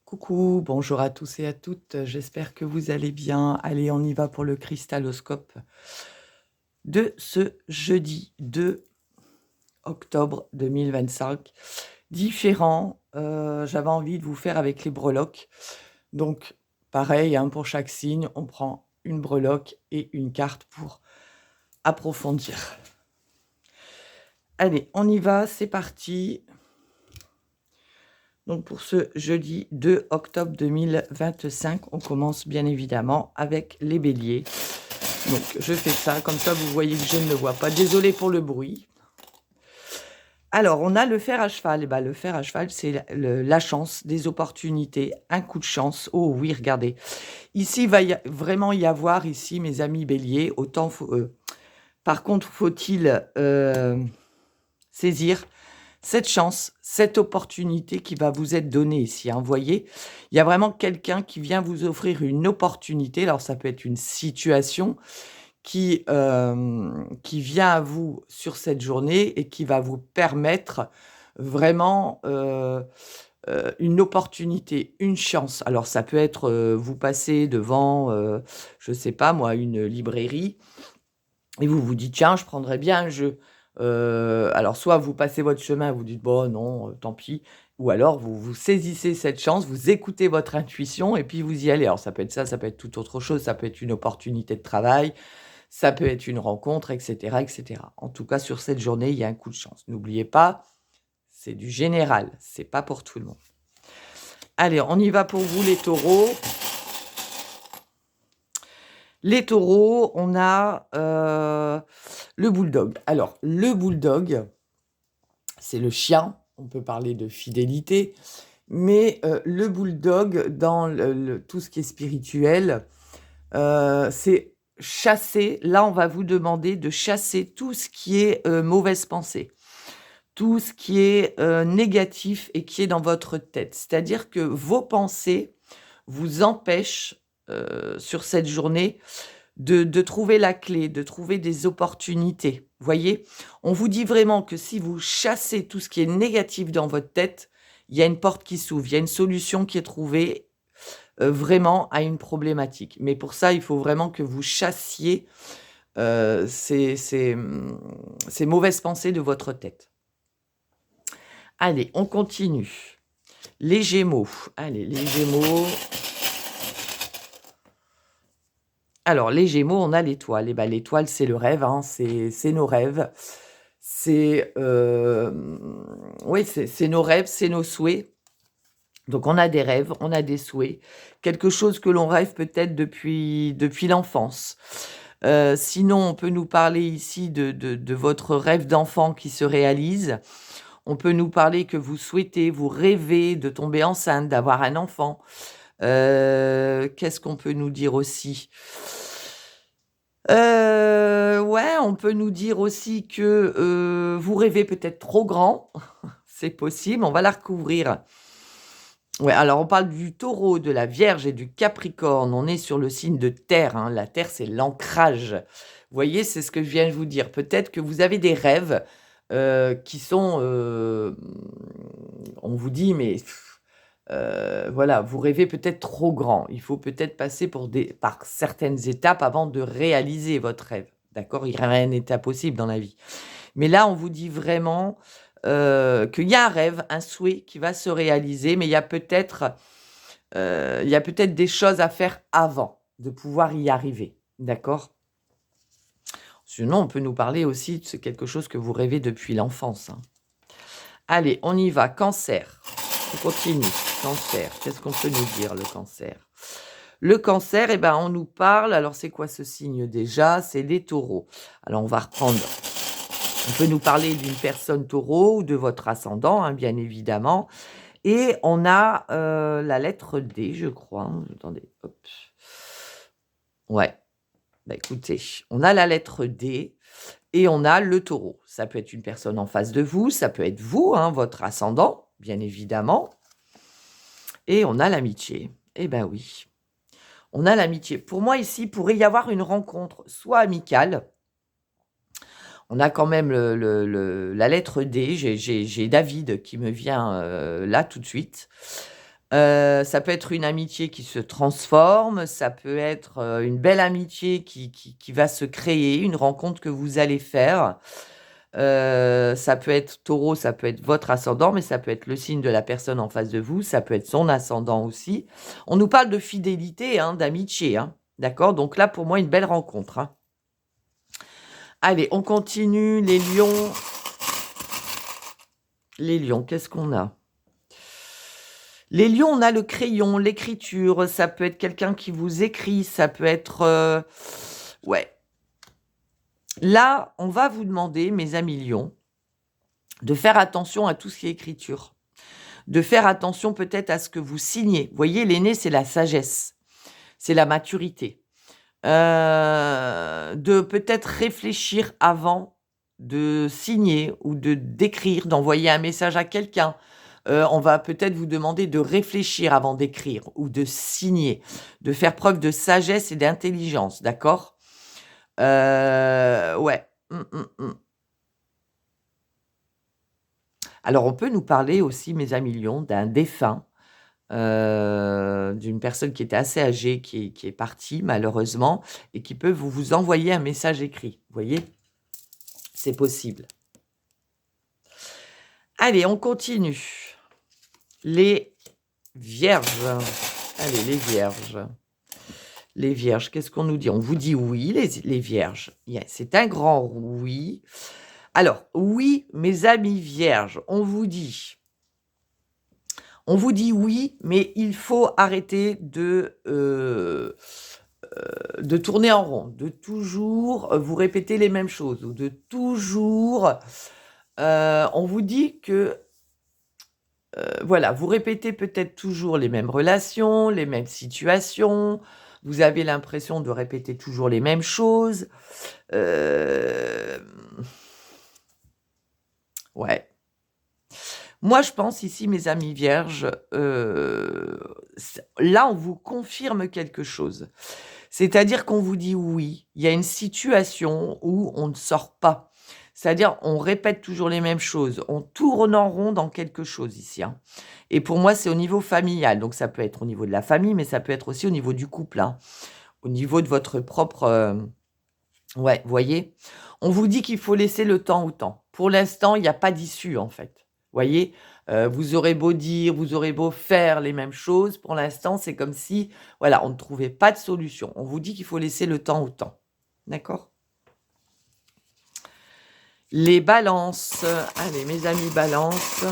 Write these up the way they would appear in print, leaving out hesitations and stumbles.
Coucou, bonjour à tous et à toutes, j'espère que vous allez bien. Allez, on y va pour le cristaloscope de ce jeudi 2 octobre 2025. Différent, j'avais envie de vous faire avec les breloques. Donc pareil, hein, pour chaque signe, on prend une breloque et une carte pour approfondir. Allez, on y va, c'est parti. Donc pour ce jeudi 2 octobre 2025, on commence bien évidemment avec les béliers. Donc je fais ça, comme ça vous voyez que je ne le vois pas. Désolée pour le bruit. Alors on a le fer à cheval. Et ben, le fer à cheval, c'est la chance, des opportunités, un coup de chance. Oh oui, regardez. Ici, il va vraiment y avoir, ici, mes amis béliers, par contre, faut-il saisir cette chance, cette opportunité qui va vous être donnée ici, hein. Vous voyez? Il y a vraiment quelqu'un qui vient vous offrir une opportunité. Alors ça peut être une situation qui vient à vous sur cette journée et qui va vous permettre vraiment, une opportunité, une chance. Alors ça peut être, vous passez devant, je sais pas moi, une librairie et vous vous dites: «Tiens, je prendrais bien un jeu». Alors soit vous passez votre chemin, vous dites: «Bon non, tant pis», ou alors vous saisissez cette chance, vous écoutez votre intuition et puis vous y allez. Alors ça peut être ça peut être toute autre chose, ça peut être une opportunité de travail, ça peut être une rencontre et cetera et cetera. En tout cas, sur cette journée, il y a un coup de chance. N'oubliez pas, c'est du général, c'est pas pour tout le monde. Allez, on y va pour vous les taureaux. Les taureaux, on a, le bulldog. Alors, le bulldog, c'est le chien, on peut parler de fidélité, mais, le bulldog dans tout ce qui est spirituel, c'est chasser. Là, on va vous demander de chasser tout ce qui est, mauvaise pensée, tout ce qui est, négatif et qui est dans votre tête. C'est-à-dire que vos pensées vous empêchent, sur cette journée, de trouver la clé, de trouver des opportunités. Voyez? On vous dit vraiment que si vous chassez tout ce qui est négatif dans votre tête, il y a une porte qui s'ouvre, il y a une solution qui est trouvée, vraiment à une problématique. Mais pour ça, il faut vraiment que vous chassiez, ces mauvaises pensées de votre tête. Allez, on continue. Les Gémeaux. Allez, les Gémeaux. Alors, les Gémeaux, on a l'étoile. Et ben, l'étoile, c'est le rêve, hein, c'est nos rêves. C'est, oui, c'est nos rêves, c'est nos souhaits. Donc on a des rêves, on a des souhaits, quelque chose que l'on rêve peut-être depuis l'enfance. Sinon, on peut nous parler ici de votre rêve d'enfant qui se réalise. On peut nous parler que vous souhaitez, vous rêvez de tomber enceinte, d'avoir un enfant. Qu'est-ce qu'on peut nous dire aussi? Ouais, on peut nous dire aussi que, vous rêvez peut-être trop grand. C'est possible, on va la recouvrir. Ouais, alors on parle du Taureau, de la Vierge et du Capricorne. On est sur le signe de terre, hein. La terre, c'est l'ancrage. Vous voyez, c'est ce que je viens de vous dire. Peut-être que vous avez des rêves, qui sont, on vous dit: «Mais voilà, vous rêvez peut-être trop grand. Il faut peut-être passer par certaines étapes avant de réaliser votre rêve». D'accord? Il y a rien n'est impossible dans la vie. Mais là, on vous dit vraiment, qu'il y a un rêve, un souhait qui va se réaliser, mais il y a peut-être des choses à faire avant de pouvoir y arriver. D'accord? Sinon, on peut nous parler aussi de quelque chose que vous rêvez depuis l'enfance, hein. Allez, on y va. Cancer. On continue. Cancer. Qu'est-ce qu'on peut nous dire, le cancer? Le cancer, eh ben, on nous parle. Alors, c'est quoi ce signe déjà? C'est les taureaux. Alors, on va reprendre. On peut nous parler d'une personne taureau ou de votre ascendant, hein, bien évidemment. Et on a la lettre D, je crois, hein. Attendez, hop. Ouais, bah écoutez, on a la lettre D et on a le taureau. Ça peut être une personne en face de vous, ça peut être vous, hein, votre ascendant, bien évidemment. Et on a l'amitié. Eh ben oui, on a l'amitié. Pour moi, ici, il pourrait y avoir une rencontre, soit amicale. On a quand même la lettre D. J'ai David qui me vient là tout de suite. Ça peut être une amitié qui se transforme, ça peut être, une belle amitié qui va se créer, une rencontre que vous allez faire. Ça peut être Taureau, ça peut être votre ascendant, mais ça peut être le signe de la personne en face de vous, ça peut être son ascendant aussi. On nous parle de fidélité, hein, d'amitié, hein, d'accord? Donc là, pour moi, une belle rencontre, hein. Allez, on continue, les lions. Les lions, qu'est-ce qu'on a? Les lions, on a le crayon, l'écriture, ça peut être quelqu'un qui vous écrit, ça peut être, ouais. Là, on va vous demander, mes amis lions, de faire attention à tout ce qui est écriture. De faire attention peut-être à ce que vous signez. Vous voyez, l'aîné, c'est la sagesse, c'est la maturité. De peut-être réfléchir avant de signer ou de d'écrire, d'envoyer un message à quelqu'un. On va peut-être vous demander de réfléchir avant d'écrire ou de signer, de faire preuve de sagesse et d'intelligence, d'accord? Ouais. Alors on peut nous parler aussi, mes amis lions, d'un défunt, d'une personne qui était assez âgée, qui est partie malheureusement et qui peut vous envoyer un message écrit, vous voyez? C'est possible. Allez, on continue. Les vierges. Allez, les vierges. Les vierges, qu'est-ce qu'on nous dit? On vous dit oui, les vierges. C'est un grand oui. Alors, oui, mes amis vierges, on vous dit oui, mais il faut arrêter de tourner en rond, de toujours vous répéter les mêmes choses ou de toujours... on vous dit que, voilà, vous répétez peut-être toujours les mêmes relations, les mêmes situations, vous avez l'impression de répéter toujours les mêmes choses. Ouais. Moi, je pense ici, mes amis vierges, là, on vous confirme quelque chose. C'est-à-dire qu'on vous dit oui, il y a une situation où on ne sort pas. C'est-à-dire, on répète toujours les mêmes choses, on tourne en rond dans quelque chose ici, hein. Et pour moi, c'est au niveau familial. Donc, ça peut être au niveau de la famille, mais ça peut être aussi au niveau du couple, hein. Au niveau de votre propre... ouais, vous voyez? On vous dit qu'il faut laisser le temps au temps. Pour l'instant, il n'y a pas d'issue, en fait. Vous voyez? Vous aurez beau dire, vous aurez beau faire les mêmes choses, pour l'instant, c'est comme si, voilà, on ne trouvait pas de solution. On vous dit qu'il faut laisser le temps au temps. D'accord? Les balances. Allez, mes amis balances,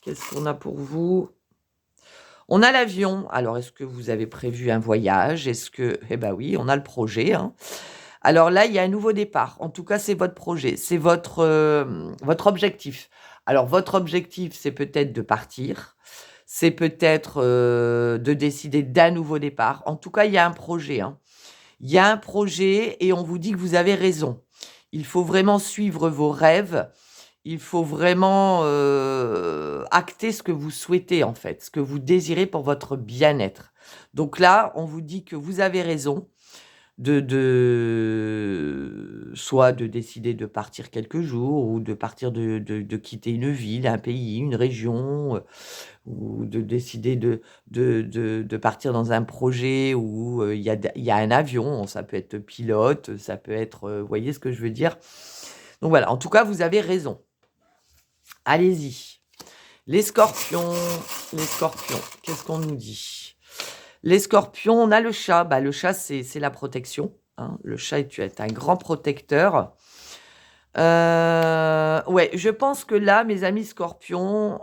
qu'est-ce qu'on a pour vous? On a l'avion. Alors, est-ce que vous avez prévu un voyage? Est-ce que... Eh ben oui, on a le projet, hein. Alors là, il y a un nouveau départ. En tout cas, c'est votre projet, c'est votre objectif. Alors votre objectif, c'est peut-être de partir, c'est peut-être, de décider d'un nouveau départ. En tout cas, il y a un projet, hein. Il y a un projet et on vous dit que vous avez raison. Il faut vraiment suivre vos rêves, il faut vraiment, acter ce que vous souhaitez, en fait, ce que vous désirez pour votre bien-être. Donc là, on vous dit que vous avez raison soit de décider de partir quelques jours ou de partir de quitter une ville, un pays, une région, ou de décider de partir dans un projet où, il y a un avion. Ça peut être pilote, ça peut être, vous voyez ce que je veux dire? Donc voilà, en tout cas, vous avez raison. Allez-y. Les scorpions, qu'est-ce qu'on nous dit? Les scorpions, on a le chat. Bah, le chat, c'est la protection, hein. Le chat est un grand protecteur. Ouais, je pense que là, mes amis scorpions,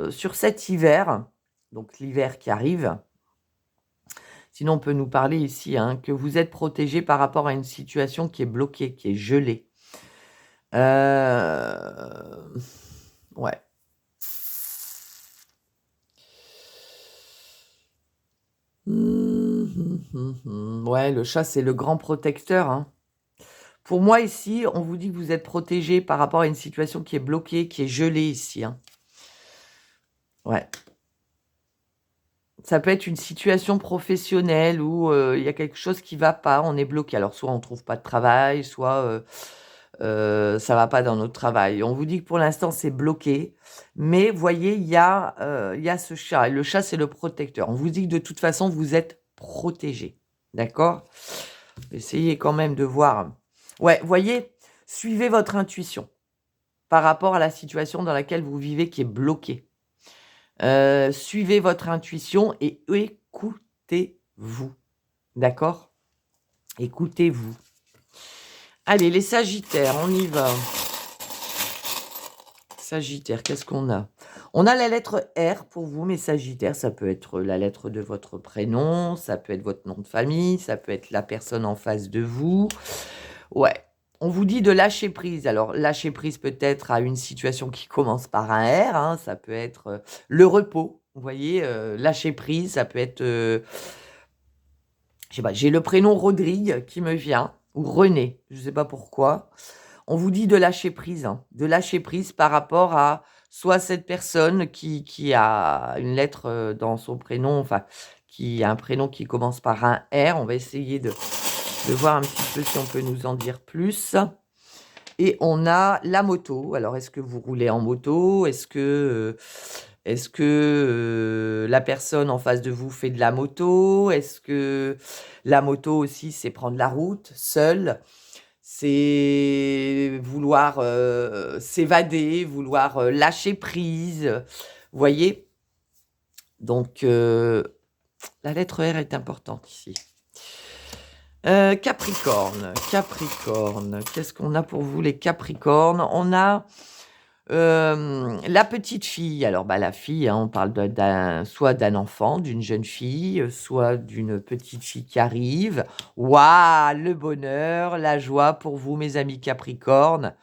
sur cet hiver, donc l'hiver qui arrive, sinon on peut nous parler ici, hein, que vous êtes protégés par rapport à une situation qui est bloquée, qui est gelée. Ouais. Ouais, le chat, c'est le grand protecteur, hein. Pour moi, ici, on vous dit que vous êtes protégé par rapport à une situation qui est bloquée, qui est gelée ici, hein. Ouais. Ça peut être une situation professionnelle où il y a quelque chose qui va pas, on est bloqué. Alors, soit on trouve pas de travail, soit ça va pas dans notre travail. On vous dit que pour l'instant, c'est bloqué, mais voyez, il y a ce chat et le chat, c'est le protecteur. On vous dit que de toute façon, vous êtes protégés, d'accord? Essayez quand même de voir. Ouais, voyez, suivez votre intuition par rapport à la situation dans laquelle vous vivez qui est bloquée. Suivez votre intuition et écoutez-vous, d'accord? Écoutez-vous. Allez, les Sagittaires, on y va. Sagittaire, qu'est-ce qu'on a? On a la lettre R pour vous, mes Sagittaires. Ça peut être la lettre de votre prénom, ça peut être votre nom de famille, ça peut être la personne en face de vous. Ouais, on vous dit de lâcher prise. Alors, lâcher prise peut-être à une situation qui commence par un R, hein, ça peut être le repos. Vous voyez, lâcher prise, ça peut être, je sais pas, j'ai le prénom Rodrigue qui me vient, ou René, je sais pas pourquoi. On vous dit de lâcher prise, hein, de lâcher prise par rapport à soit cette personne qui a une lettre dans son prénom, enfin, qui a un prénom qui commence par un R. On va essayer de voir un petit peu si on peut nous en dire plus. Et on a la moto. Alors, est-ce que vous roulez en moto? Est-ce que la personne en face de vous fait de la moto? Est-ce que la moto aussi, c'est prendre la route seul? C'est vouloir s'évader, vouloir lâcher prise. Vous voyez? Donc, la lettre R est importante ici. Capricorne, qu'est-ce qu'on a pour vous les Capricornes? On a la petite fille. Alors, la fille, hein, on parle soit d'un enfant, d'une jeune fille, soit d'une petite fille qui arrive. Waouh, le bonheur, la joie pour vous, mes amis Capricornes.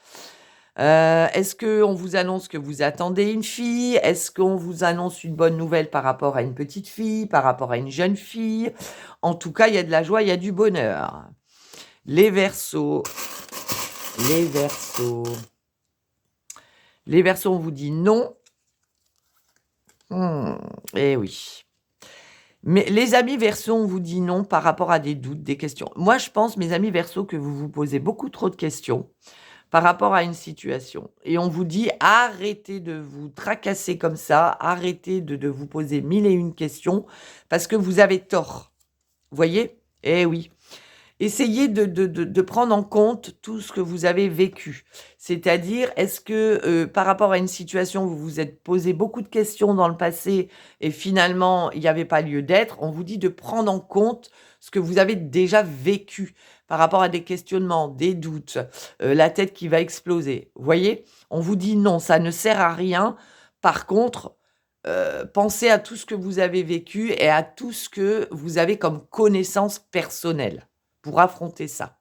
Est-ce qu'on vous annonce que vous attendez une fille? Est-ce qu'on vous annonce une bonne nouvelle par rapport à une petite fille, par rapport à une jeune fille? En tout cas, il y a de la joie, il y a du bonheur. Les Verseaux. Les Verseaux, on vous dit non. Eh oui. Mais les amis Verseaux, on vous dit non par rapport à des doutes, des questions. Moi, je pense, mes amis Verseaux, que vous vous posez beaucoup trop de questions par rapport à une situation. Et on vous dit, arrêtez de vous tracasser comme ça, arrêtez de vous poser mille et une questions, parce que vous avez tort. Vous voyez? Eh oui. Essayez de prendre en compte tout ce que vous avez vécu. C'est-à-dire, est-ce que par rapport à une situation, vous vous êtes posé beaucoup de questions dans le passé et finalement, il n'y avait pas lieu d'être? On vous dit de prendre en compte ce que vous avez déjà vécu par rapport à des questionnements, des doutes, la tête qui va exploser. Vous voyez? On vous dit non, ça ne sert à rien. Par contre, pensez à tout ce que vous avez vécu et à tout ce que vous avez comme connaissance personnelle pour affronter ça.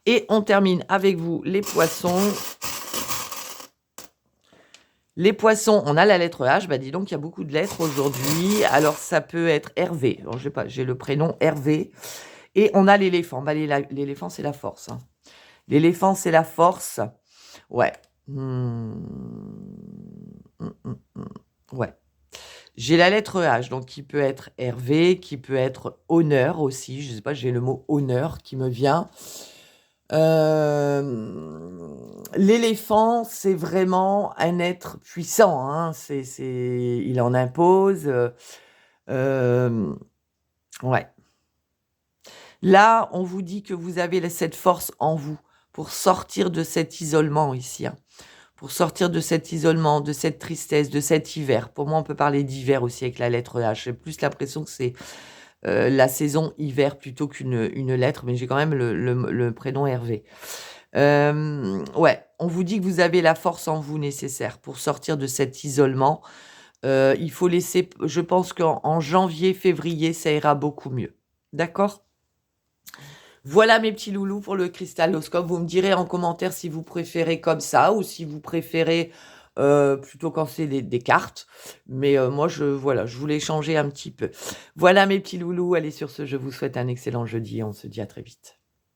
Et on termine avec vous, les poissons. Les poissons, on a la lettre H. Dis donc, il y a beaucoup de lettres aujourd'hui. Alors, ça peut être Hervé. Alors, je sais pas, j'ai le prénom Hervé. Et on a l'éléphant. L'éléphant, c'est la force. Hein. L'éléphant, c'est la force. Ouais. Ouais. J'ai la lettre H, donc qui peut être Hervé, qui peut être honneur aussi. Je sais pas, j'ai le mot honneur qui me vient. L'éléphant, c'est vraiment un être puissant. Hein. Il en impose. Ouais. Là, on vous dit que vous avez cette force en vous pour sortir de cet isolement ici. Hein. Pour sortir de cet isolement, de cette tristesse, de cet hiver. Pour moi, on peut parler d'hiver aussi avec la lettre H. J'ai plus l'impression que c'est la saison hiver plutôt qu'une lettre, mais j'ai quand même le prénom Hervé. Ouais, on vous dit que vous avez la force en vous nécessaire pour sortir de cet isolement. Il faut laisser, je pense qu'en janvier, février, ça ira beaucoup mieux. D'accord ? Voilà mes petits loulous pour le cristaloscope. Vous me direz en commentaire si vous préférez comme ça ou si vous préférez plutôt quand c'est des cartes. Mais moi, je voulais changer un petit peu. Voilà mes petits loulous. Allez, sur ce, je vous souhaite un excellent jeudi. On se dit à très vite.